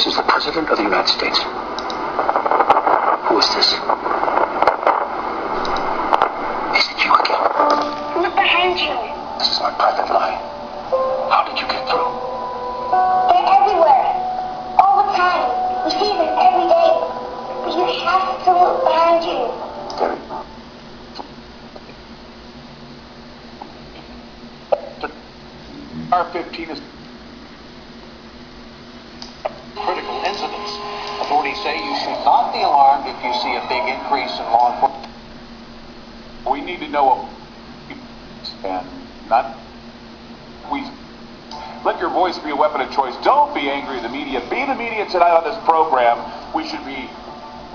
This is the President of the United States. Who is this? Is it you again? Look behind you. This is my private line. How did you get through? They're everywhere. All the time. We see them every day. But you have to look behind you. Terry. R-15 is critical incidents. Authorities say you should not be alarmed if you see a big increase in law enforcement. We need to know and not we let your voice be a weapon of choice. Don't be angry at the media. Be the media tonight on this program. We should be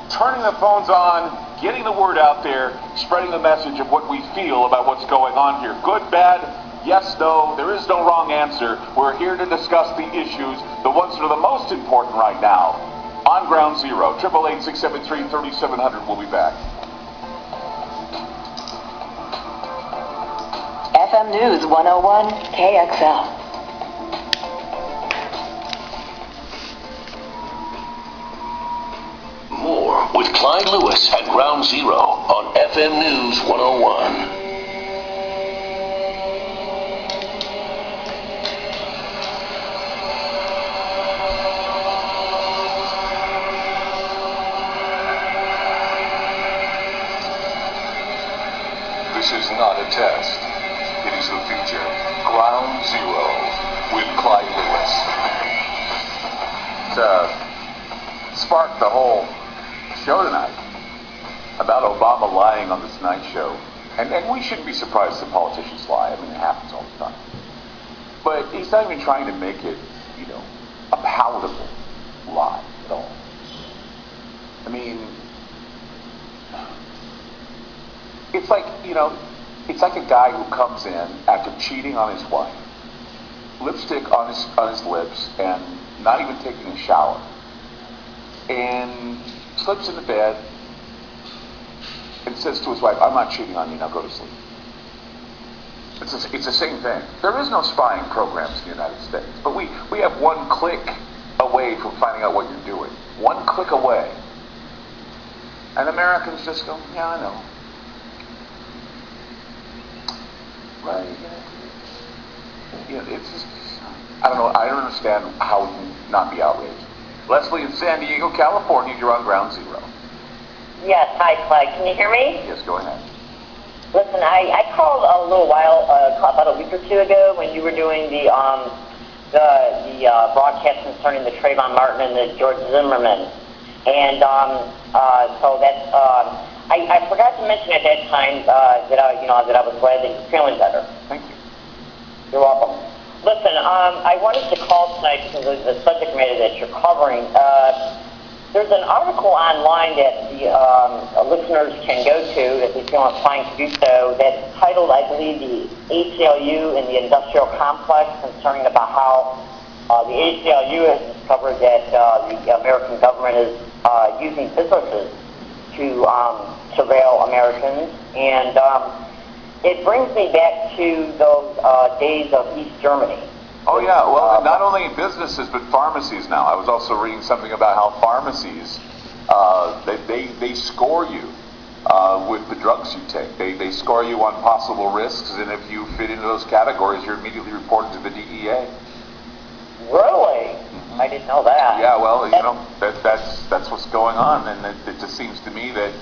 turning the phones on, getting the word out there, spreading the message of what we feel about what's going on here. Good, bad, yes, no, there is no wrong answer. We're here to discuss the issues, the ones that are the most important right now. On Ground Zero, 888-673-3700. We'll be back. FM News 101 KXL. More with Clyde Lewis at Ground Zero on FM News 101. This is not a test. It is the future. Ground Zero with Clyde Lewis. Sparked the whole show tonight about Obama lying on the Tonight Show. And we shouldn't be surprised that politicians lie. I mean, it happens all the time. But he's not even trying to make it, a palatable lie at all. I mean, it's like, it's like a guy who comes in after cheating on his wife, lipstick on his lips, and not even taking a shower, and slips into bed and says to his wife, "I'm not cheating on you, now go to sleep." It's the same thing. There is no spying programs in the United States, but we have one click away from finding out what you're doing. One click away. And Americans just go, "Yeah, I know." Right? It's just, I don't know, I don't understand how we can not be outraged. Leslie in San Diego, California, you're on Ground Zero. Yes, hi Clyde, can you hear me? Yes, go ahead. Listen, I called a little while, about a week or two ago when you were doing the broadcast concerning the Trayvon Martin and the George Zimmerman. And so that's, I forgot to mention at that time that I was glad that you're feeling better. Thank you. You're welcome. Listen, I wanted to call tonight because of the subject matter that you're covering. There's an article online that the listeners can go to if they feel inclined to do so. That's titled, I believe, the ACLU and the industrial complex, concerning about how the ACLU has discovered that the American government is using businesses to surveil Americans, and it brings me back to those days of East Germany. Oh yeah, well, not only businesses but pharmacies now. I was also reading something about how pharmacies they score you with the drugs you take. They score you on possible risks, and if you fit into those categories, you're immediately reported to the DEA. Really? Mm-hmm. I didn't know that. Yeah, well, that's what's going on, and it just seems to me that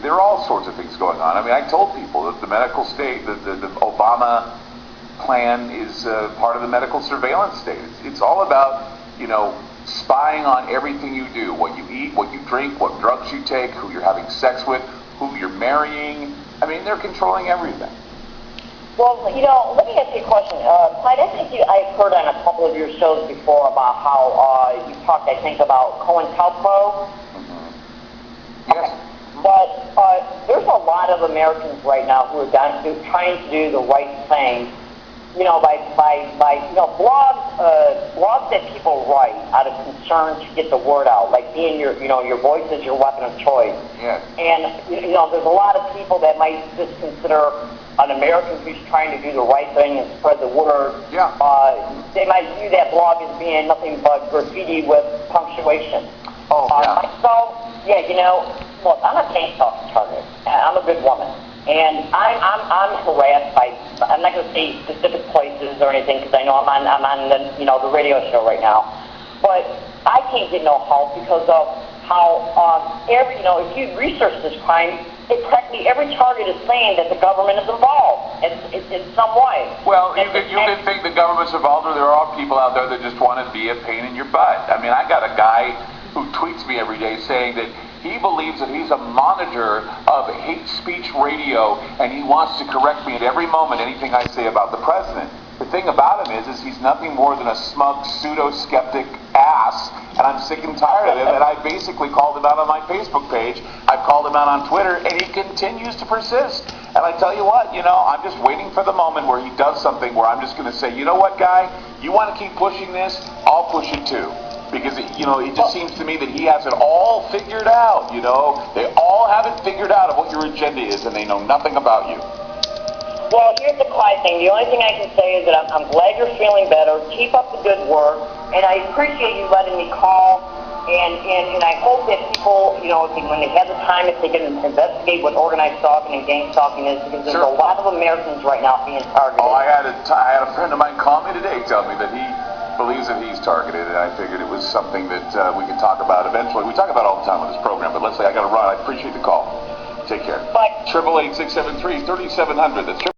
there are all sorts of things going on. I mean, I told people that the medical state, the Obama plan is part of the medical surveillance state. It's all about, spying on everything you do, what you eat, what you drink, what drugs you take, who you're having sex with, who you're marrying. I mean, they're controlling everything. Well, let me ask you a question. Clyde, I think I've heard on a couple of your shows before about how you talked, I think, about COINTELPRO. Mm-hmm. Yes. But there's a lot of Americans right now who are trying to do the right thing blogs that people write out of concern to get the word out, like being your voice is your weapon of choice. Yes. And there's a lot of people that might just consider an American who's trying to do the right thing and spread the word. Yeah. They might view that blog as being nothing but graffiti with punctuation. Oh, yeah. Look, I'm a gang-stalking target. I'm a good woman. And I'm harassed by, I'm not going to say specific places or anything because I know I'm on the radio show right now. But I can't get no help because of how if you research this crime, practically every target is saying that the government is involved in some way. Well, you can think the government's involved, or there are people out there that just want to be a pain in your butt. I mean, I got a guy who tweets me every day saying that he believes that he's a monitor of hate speech radio, and he wants to correct me at every moment anything I say about the president. The thing about him is he's nothing more than a smug, pseudo-skeptic ass, and I'm sick and tired of him, and I basically called him out on my Facebook page. I've called him out on Twitter, and he continues to persist. And I tell you what, I'm just waiting for the moment where he does something where I'm just going to say, you know what, guy, you want to keep pushing this? I'll push it too. Because, it just seems to me that he has it all figured out, They all have it figured out of what your agenda is, and they know nothing about you. Well, here's the quiet thing. The only thing I can say is that I'm glad you're feeling better. Keep up the good work, and I appreciate you letting me call. And I hope that people, when they have the time, if they can investigate what organized stalking and gang stalking is, because there's a lot of Americans right now being targeted. Oh, I had a friend of mine call me today, tell me that he believes that he's targeted, and I figured it was something that we could talk about eventually. We talk about it all the time on this program, but let's say I got to run. I appreciate the call. Take care. Bye. 888-673-3700. That's